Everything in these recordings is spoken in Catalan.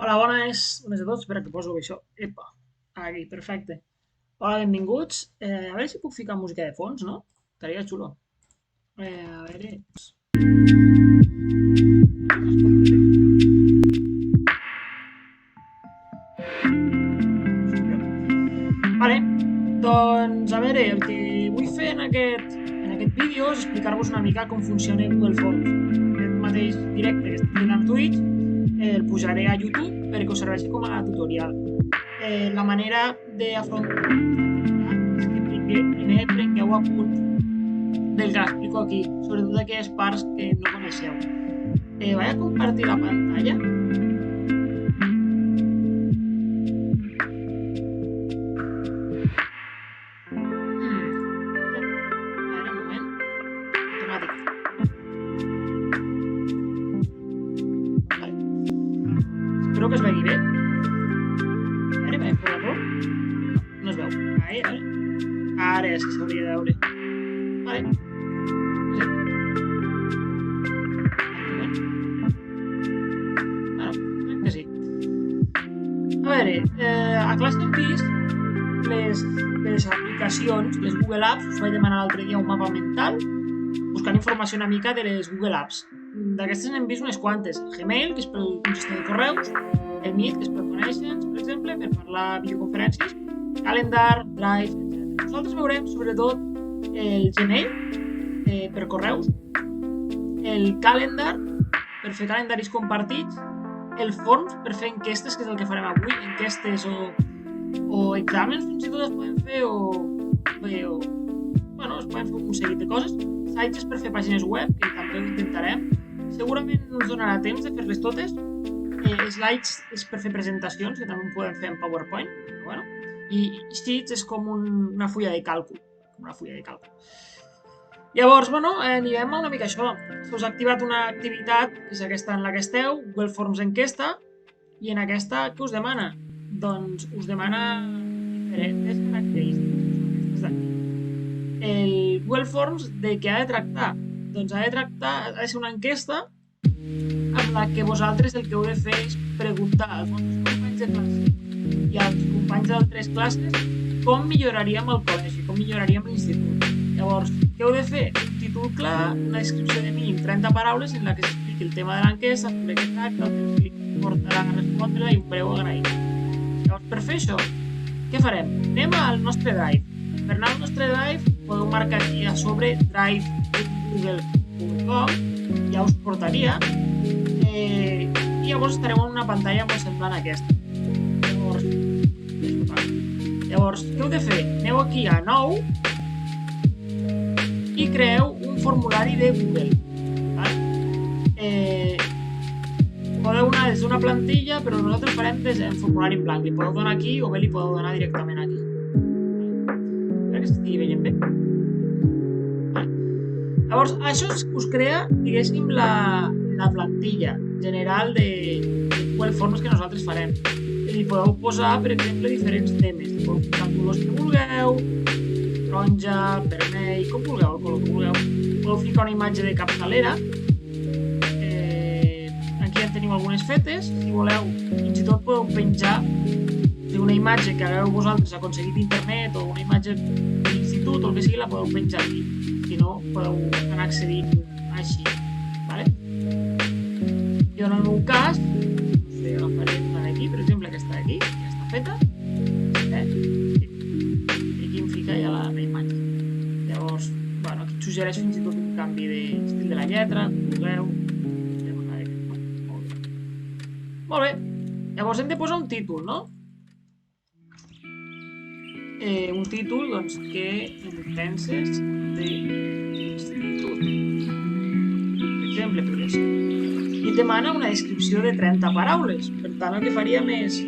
Hola, bones a tots. Espera que poso això. Epa, aquí, perfecte. Hola, benvinguts. A veure si puc ficar música de fons, no? Estaria xulo. A veure... Vale, doncs a veure, el que vull fer en aquest vídeo és explicar-vos una mica com funciona Google Forms. Aquest mateix directe que estic fent amb Twitch el pujaré a YouTube perquè us serveixi com a tutorial. La manera d'afrontar és que primer prengueu apunt del que explico aquí, sobretot aquelles parts que no coneixeu. Vaig a compartir la pantalla. A veure, un moment. Automàtic. Vale. Espero que es vegi bé. A veure, vaig fer l'error. No es veu. A veure. Ara sí s'hauria de veure. Vale. Bueno, crec que sí. A veure, a classe hem vist les aplicacions, les Google Apps. Us vaig demanar l'altre dia un mapa mental buscant informació una mica de les Google Apps. D'aquestes n'hem vist unes quantes. El Gmail, que és per un sistema de correus, el Meet, que és per conèixer-nos, per exemple, per parlar videoconferències, Calendar, Drive, etc. Nosaltres veurem sobretot el Gmail per correus, el Calendar per fer calendaris compartits, el Forms per fer enquestes, que és el que farem avui, enquestes o exàmens fins i tot es poden fer bueno, es poden fer un seguit de coses. Sites per fer pàgines web, que també ho intentarem. Segurament no ens donarà temps de fer-les totes. Slides és per fer presentacions, que també ho podem fer en PowerPoint. Bueno. I Sheets és com una fulla de càlcul. Llavors, bueno, anirem a una mica això. Us ha activat una activitat, que és aquesta en la que esteu, Google Forms enquesta, i en aquesta què us demana? Doncs us demana diferents característiques d'aquí. El Google Forms de què ha de tractar? Doncs ha de ser una enquesta amb la que vosaltres el que heu de fer és preguntar als vostres companys de classe i als companys d'altres classes com milloraríem el col·legi, com milloraríem l'institut. Llavors, què heu de fer? Un títol clar, una descripció de mínim 30 paraules en la que s'expliqui el tema de l'enquesta, sobre què tracta, el que us portarà a respondre i un breu agraïment. Llavors, per fer això, què farem? Anem al nostre Drive. Per anar al nostre Drive, podeu marcar aquí a sobre drive.google.com, ja us portaria, i llavors estareu en una pantalla molt semblant a aquesta. Llavors, què heu de fer? Aneu aquí a Nou i creeu un formulari de Google. Podeu anar des d'una plantilla, però nosaltres farem en formulari en blanc. Li podeu donar aquí o bé li podeu donar directament aquí. Espera que s'estigui veient bé. Llavors, això us crea, diguéssim, la plantilla general de Google Forms que nosaltres farem. Li podeu posar, per exemple, diferents temes. Podeu posar els colors que vulgueu, taronja, vermell, com vulgueu, el color que vulgueu. Podeu ficar una imatge de capçalera. Aquí ja teniu algunes fetes. Si voleu, fins i tot podeu penjar una imatge que hagueu vosaltres aconseguit d'internet o una imatge de l'institut o el que sigui, la podeu penjar aquí. Si no, podeu anar accedint així. Jo en el meu cas, agafaré una d'aquí, per exemple, aquesta d'aquí, ja està feta. I aquí em fica ja la imatge. Llavors, bueno, aquí et suggereix fins i tot un canvi d'estil de la lletra, com vulgueu. Molt bé. Llavors hem de posar un títol, no? Un títol, doncs, què en penses de l'institut? Per exemple, podria ser. I et demana una descripció de 30 paraules. Per tant, el que faríem és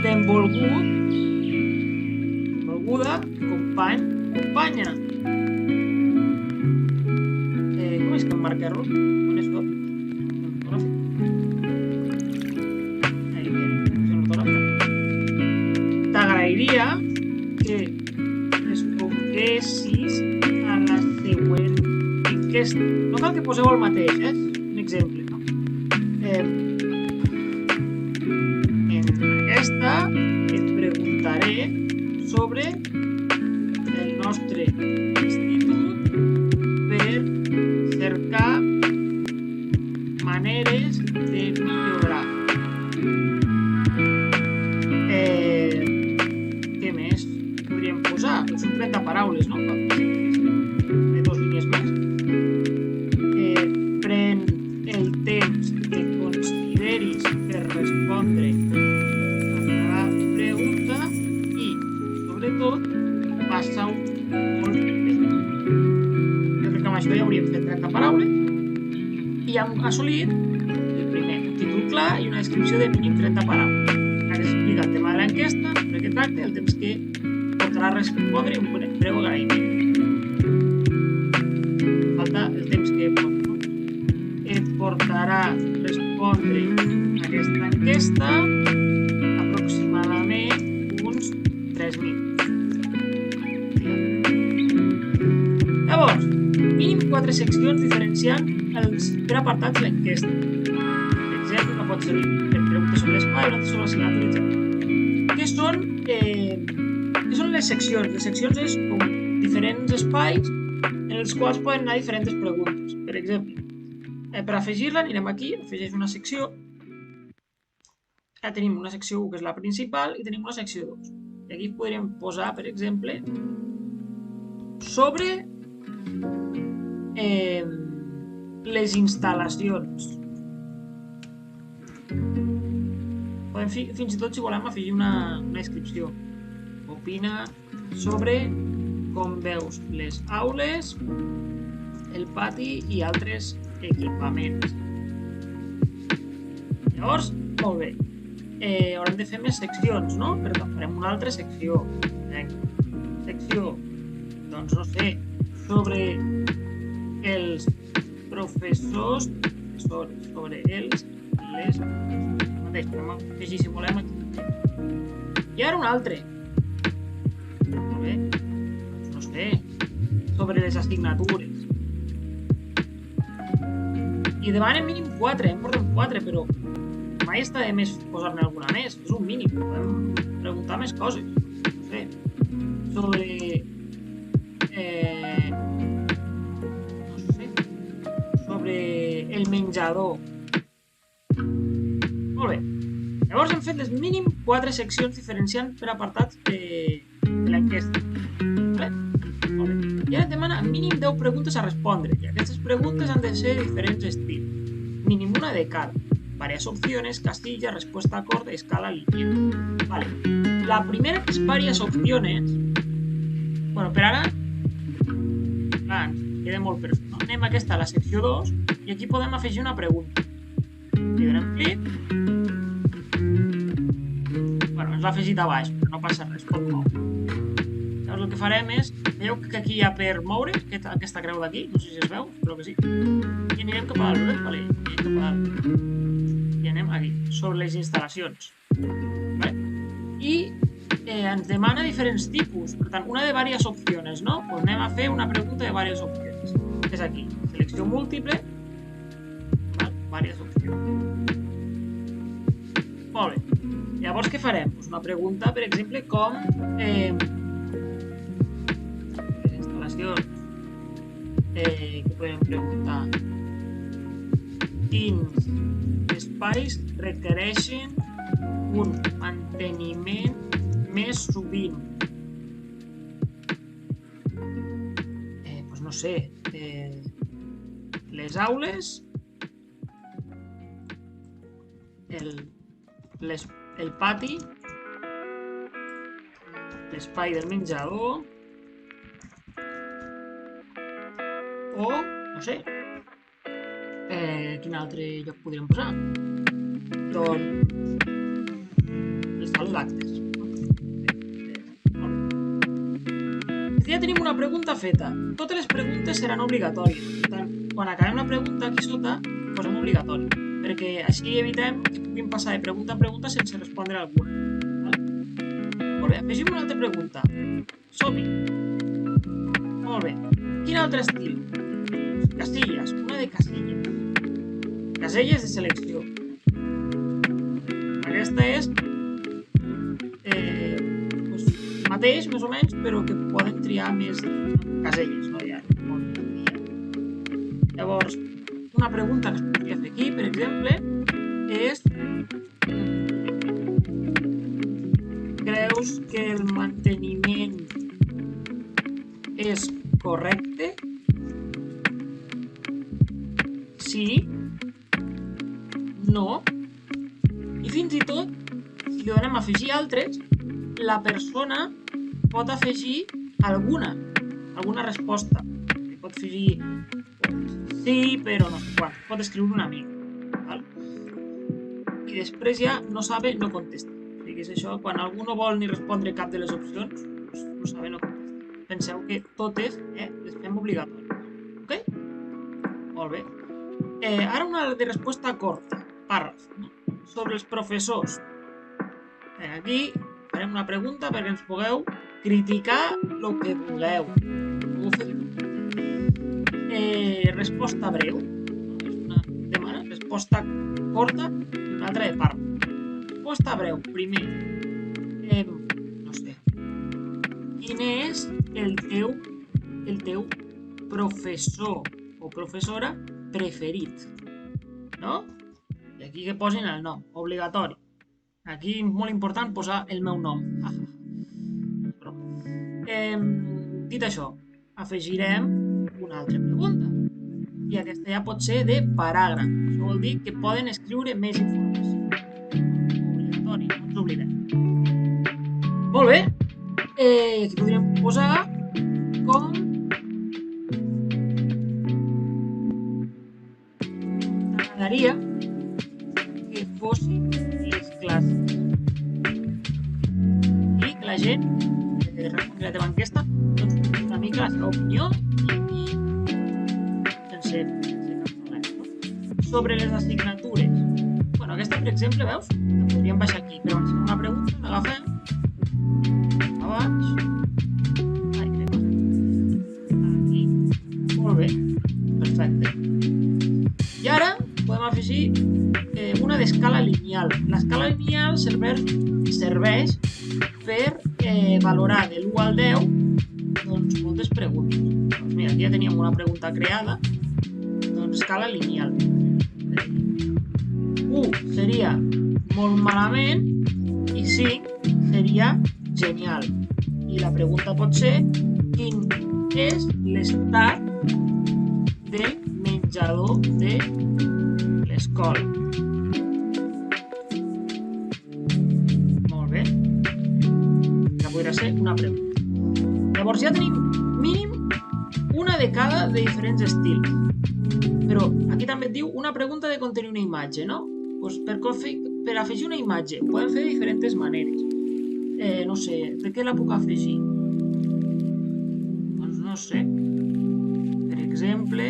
benvolguda, company, companya. Com és que em marca error? On és tot? T'agrairia que responguessis a la següent enquesta. No cal que poseu el mateix, és un exemple, no? sobre el nostre institut per cercar maneres de millorar. Què més podríem posar? Són 30 paraules, no? De 2 línies més. Pren el temps que consideris per respondre a cada pregunta i, sobretot, passa-ho molt bé. Jo crec que amb això ja hauríem fet 30 paraules i hem assolit el primer, un títol clar i una descripció de mínim 30 paraules. Ara s'explica el tema de l'enquesta, sobre què tracta, el temps que portarà a respondre i un breu agraïment. Falta el temps que et portarà a respondre aquesta enquesta aproximadament uns 3 minuts. Llavors, mínim 4 seccions diferenciant els per apartats de l'enquesta. Per exemple, no pot servir per preguntes sobre l'espai, una altra sobre l'assignatura, etc. Què són les seccions? Les seccions és com diferents espais en els quals poden anar diferents preguntes. Per exemple, per afegir-la anirem aquí, afegeix una secció. Ja tenim una secció 1 que és la principal i tenim una secció 2. I aquí podríem posar, per exemple, sobre les instal·lacions. Podem fins i tot, si volem, afegir una descripció. Opina sobre com veus les aules, el pati i altres equipaments. Llavors, molt bé. Haurem de fer més seccions, no? Per tant, farem una altra secció. Secció, doncs no sé, sobre els professors, sobre els, les, mateix, podem afegir si volem aquí. I ara un altre. Molt bé, doncs no sé, sobre les assignatures. I demanen mínim 4, en portem 4, però mai està de més posar-ne alguna més, és un mínim, podem preguntar més coses, no sé, sobre el menjador. Molt bé. Llavors hem fet les mínim 4 seccions diferenciant per apartats de l'enquesta. Molt bé. I ara et demana mínim 10 preguntes a respondre. I aquestes preguntes han de ser de diferents estils. Mínim una de cada. Varias opciones, casilla, respuesta acorde, escala, línea. Vale. La primera que és varias opciones. Bueno, per ara queda molt per fer. No? Anem aquesta a la secció 2 i aquí podem afegir una pregunta. Li donem clic. Bueno, ens l'ha afegit a baix, però no passa res, pot moure. Llavors el que farem és, veieu que aquí hi ha per moure, aquesta creu d'aquí, no sé si es veu, espero que sí. I anirem cap a dalt, vale? Anirem cap a dalt. I anem aquí, sobre les instal·lacions. Vale? I ens demana diferents tipus, per tant, una de diverses opcions, no? Pues anem a fer una pregunta de diverses opcions. És aquí, selecció múltiple, diverses opcions. Molt bé. Llavors, què farem? Pues una pregunta, per exemple, com les instal·lacions. Què podem preguntar? Quins espais requereixen un manteniment més sovint? Pues no sé, les aules, el pati, l'espai del menjador o, no sé, quin altre lloc podríem posar? Doncs el saló d'actes. Ja tenim una pregunta feta. Totes les preguntes seran obligatòries. Per tant, quan acabem la pregunta aquí sota, posem obligatori, perquè així evitem que puguin passar de pregunta en pregunta sense respondre alguna. Molt bé, afegim una altra pregunta. Som-hi. Molt bé. Quin altre estil? Casilles. Una de casilles. Caselles de selecció. Aquesta és mateix, més o menys, però que poden triar més caselles, no? Ja, llavors, una pregunta que es podria fer aquí, per exemple, és: creus que el manteniment és correcte? Sí? No? I fins i tot, si li donem a afegir altres, la persona pot afegir alguna resposta. Pot afegir sí, però no sé quan. Pot escriure una mica. Val? I després ja no sabe, no contesta. O sigui, és això, quan algú no vol ni respondre cap de les opcions, no sabe, no contesta. Penseu que totes les fem obligatòries. Ok? Molt bé. Ara una de resposta corta, pàrraf, no? Sobre els professors. Aquí farem una pregunta perquè ens pugueu criticar el que vulgueu. Resposta breu. És una demanda. Resposta corta i una altra de pàrraf. Resposta breu. Primer, no sé, quin és el teu professor o professora preferit, no? I aquí que posin el nom, obligatori. Aquí molt important posar el meu nom. Dit això, afegirem una altra pregunta. I aquesta ja pot ser de paràgraf. Això vol dir que poden escriure més informació. Obligatori, no ens oblidem. Molt bé. Aquí podríem posar com t'agradaria que fossin les classes. I que la gent, que respongui la teva enquesta, doncs una mica la seva opinió i sense cap problema. Sobre les assignatures. Bueno, aquesta, per exemple, veus? La podríem baixar aquí, però si una pregunta l'agafem a baix. Ai, què passa? Aquí. Molt bé. Perfecte. I ara podem afegir una d'escala lineal. L'escala lineal serveix per valorar de l'1 al 10 doncs moltes preguntes. Doncs mira, aquí ja teníem una pregunta creada. Doncs escala lineal. 1 seria molt malament i 5 seria genial. I la pregunta pot ser: quin és l'estat del menjador de l'escola? Molt bé. Ja podrà ser una pregunta. Llavors ja tenim mínim una de cada de diferents estils. Però aquí també et diu una pregunta de contenir una imatge, no? Doncs per afegir una imatge podem fer de diferents maneres. No sé, de què la puc afegir? Doncs no sé. Per exemple,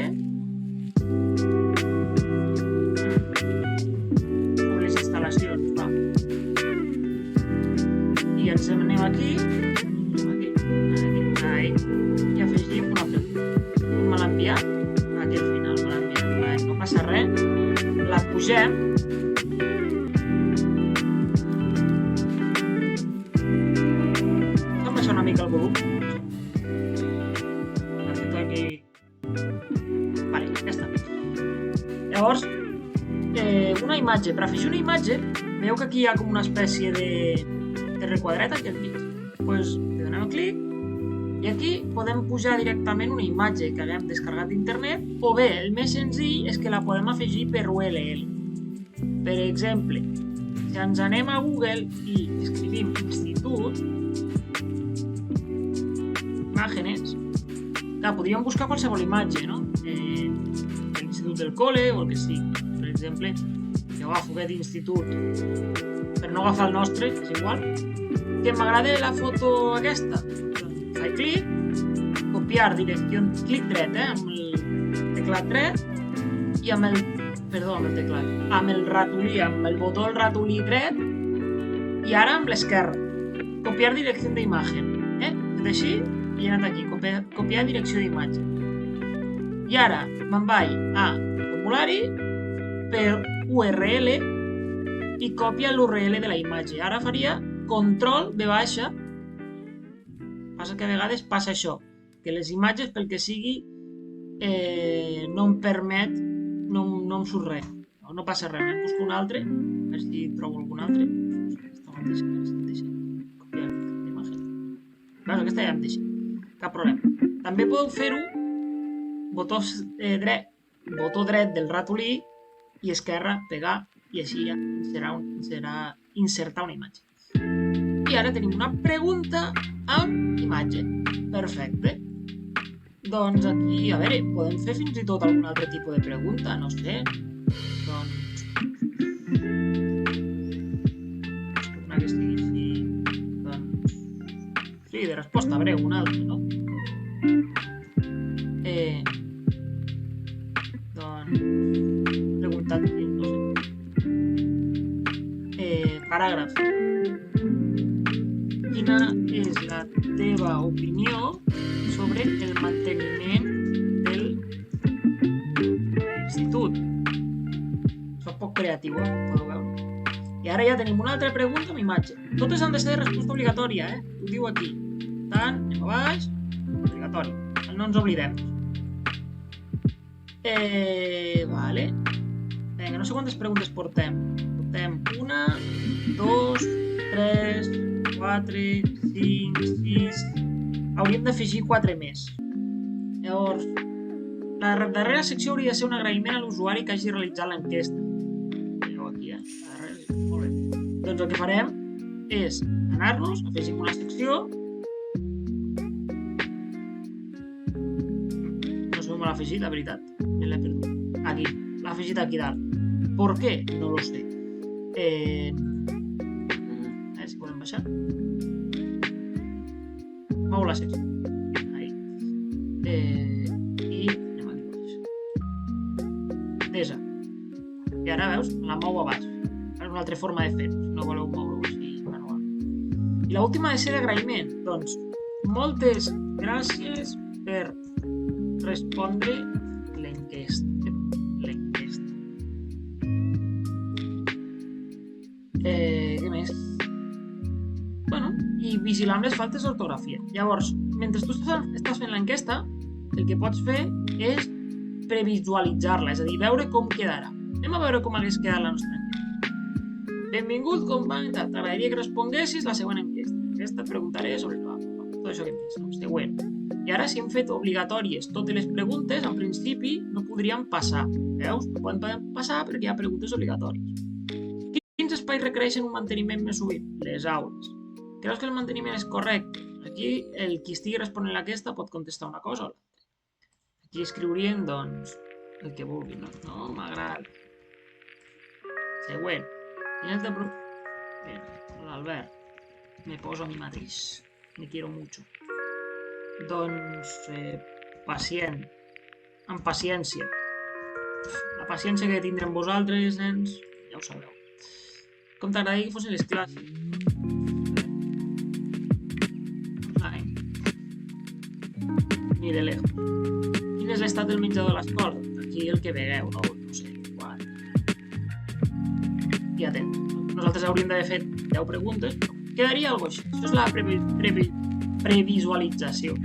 sobre les instal·lacions, va. I ens anem aquí, i afegim una pregunta. Me l'ha enviat? Aquí al final me l'ha enviat. No passa res. La pugem. Hem baixat una mica el volum. Aquí. Vale, ja està. Llavors, una imatge. Per afegir una imatge, veieu que aquí hi ha com una espècie de requadret aquí al mig. Doncs li donem clic i aquí podem pujar directament una imatge que haguem descarregat d'internet, o bé, el més senzill és que la podem afegir per URL. Per exemple, si ens anem a Google i escrivim institut, imàgenes, clar, podríem buscar qualsevol imatge, no? L'institut del col·le o el que sigui. Per exemple, jo agafo aquest institut, per no agafar el nostre, és igual. Que m'agrada la foto aquesta? Faig clic, copiar direcció, clic dret, amb el teclat dret, i amb el ratolí, amb el botó del ratolí dret, i ara amb l'esquerra, copiar direcció d'imatge. Fet així, i he anat aquí, copiar direcció d'imatge. I ara me'n vaig a formulari, per URL, i copia l'URL de la imatge. Ara faria control V baixa Passa que a vegades passa això, que les imatges, pel que sigui, no em permet, no em surt res. No passa res, em busco un altre, a veure si trobo algun altre. Aquesta mateixa, copiar l'imatge. Veus, aquesta ja em deixa, cap problema. També podeu fer-ho botó dret del ratolí i esquerra pegar i així ja serà insertar una imatge. I ara tenim una pregunta amb imatge. Perfecte. Doncs aquí, a veure, podem fer fins i tot algun altre tipus de pregunta, no sé. Doncs... una que estigui així... Doncs... sí, de resposta breu, una altra, no? Doncs... preguntat, no sé. Paràgraf. Quina és la teva opinió sobre el manteniment de l'institut? Soc poc creatiu, podeu veure. I ara ja tenim una altra pregunta amb imatge. Totes han de ser de resposta obligatòria, Ho diu aquí. Tant, anem a baix, obligatori. No ens oblidem. Vale. Vinga, no sé quantes preguntes portem. Portem 1, 2, 3, 4, 5, 6... Hauríem d'afegir 4 més. Llavors, la darrera secció hauria de ser un agraïment a l'usuari que hagi realitzat l'enquesta. Veieu aquí, Molt bé. Doncs el que farem és anar-nos, afegim una secció. No sé com l'ha afegit, la veritat. Me l'he perdut. Aquí. L'ha afegit aquí dalt. ¿Por qué? No lo sé. A ver si podem baixar. Mou la secció. Ahí. I anem aquí baix. Desa. I ara, veus, la mou a baix. És una altra forma de fer-ho, si no voleu moure-ho així manual. I l'última ha de ser d'agraïment. Doncs, moltes gràcies per respondre l'enquesta. Què més? Bueno, i vigilar amb les faltes d'ortografia. Llavors, mentre tu estàs fent l'enquesta, el que pots fer és previsualitzar-la, és a dir, veure com quedarà. Anem a veure com hagués quedat la nostra enquesta. Benvingut, company, t'agradaria que responguessis la següent enquesta. Aquesta et preguntaré sobre tot això que em pensa. Següent. I ara, si hem fet obligatòries totes les preguntes, en principi no podríem passar. Veus? No podem passar perquè hi ha preguntes obligatòries. Quins espais requereixen un manteniment més sovint? Les aules. Creus que el manteniment és correcte? Aquí, qui estigui responent aquesta pot contestar una cosa o l'altra. Aquí escriurien, doncs, el que vulguin. No m'agrada. Següent. L'Albert. Me poso a mi mateix. Me quiero mucho. Doncs, pacient. Amb paciència. La paciència que tindrem vosaltres, nens, ja ho sabeu. Com t'agradaria que fossin les classes? Ai. Ni de lejos. Quin és l'estat del menjador de l'escola? Aquí el que vegueu, no sé, 4. Ja tens. Nosaltres hauríem d'haver fet 10 preguntes, però quedaria alguna cosa així. Això és la previsualització.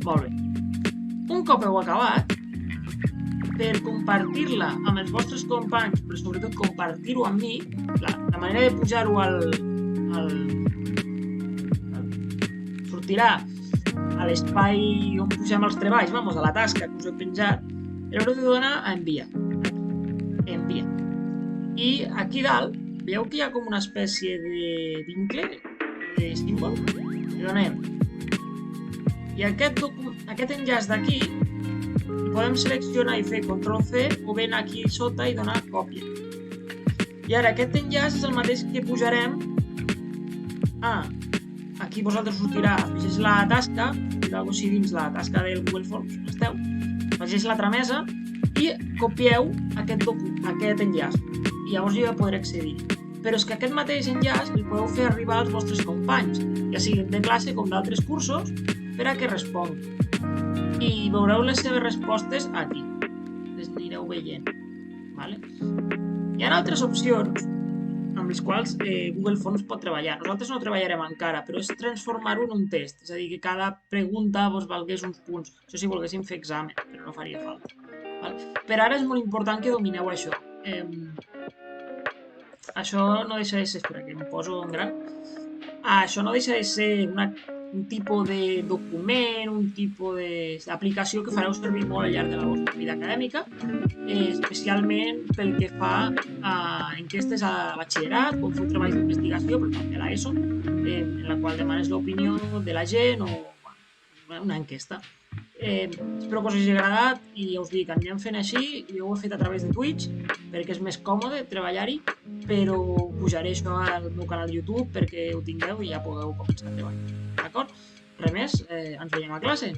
Molt bé. Un cop heu acabat, per compartir-la amb els vostres companys, però sobretot compartir-ho amb mi, la manera de pujar-ho sortirà a l'espai on pugem els treballs, a la tasca que us he penjat, l'haureu de donar a enviar. Enviar. I aquí dalt, veieu que hi ha com una espècie de vincle, de símbol? Li donem. I aquest enllaç d'aquí podem seleccionar i fer Ctrl+C o ben aquí sota i donar còpia. I ara aquest enllaç és el mateix que pujarem aquí vosaltres sortirà, afegeix la tasca, alguna cosa dins la tasca del Google Forms, esteu, afegeix la tramesa i copieu aquest enllaç i llavors jo ja podré accedir. Però és que aquest mateix enllaç el podeu fer arribar als vostres companys, ja siguin de classe com d'altres cursos, per a que responguin. I veureu les seves respostes aquí. Les anireu veient. Hi ha altres opcions amb els quals Google Forms pot treballar. Nosaltres no treballarem encara, però és transformar-ho en un test, és a dir, que cada pregunta vos valgués uns punts. Això si volguéssim fer examen, però no faria falta. Val? Per ara és molt important que domineu això. Això no deixa de ser... Espera, que em poso en gran. Això no deixa de ser un tipus de document, un tipus d'aplicació que fareu servir molt al llarg de la vostra vida acadèmica, especialment pel que fa a enquestes a batxillerat, quan feu treballs d'investigació, però també a l'ESO, en la qual demanes l'opinió de la gent o una enquesta. Espero que us hagi agradat i ja us dic, anirem fent així. Jo ho he fet a través de Twitch perquè és més còmode treballar-hi, però pujaré això al meu canal de YouTube perquè ho tingueu i ja podeu començar a treballar. D'acord? Res més, ens veiem a classe.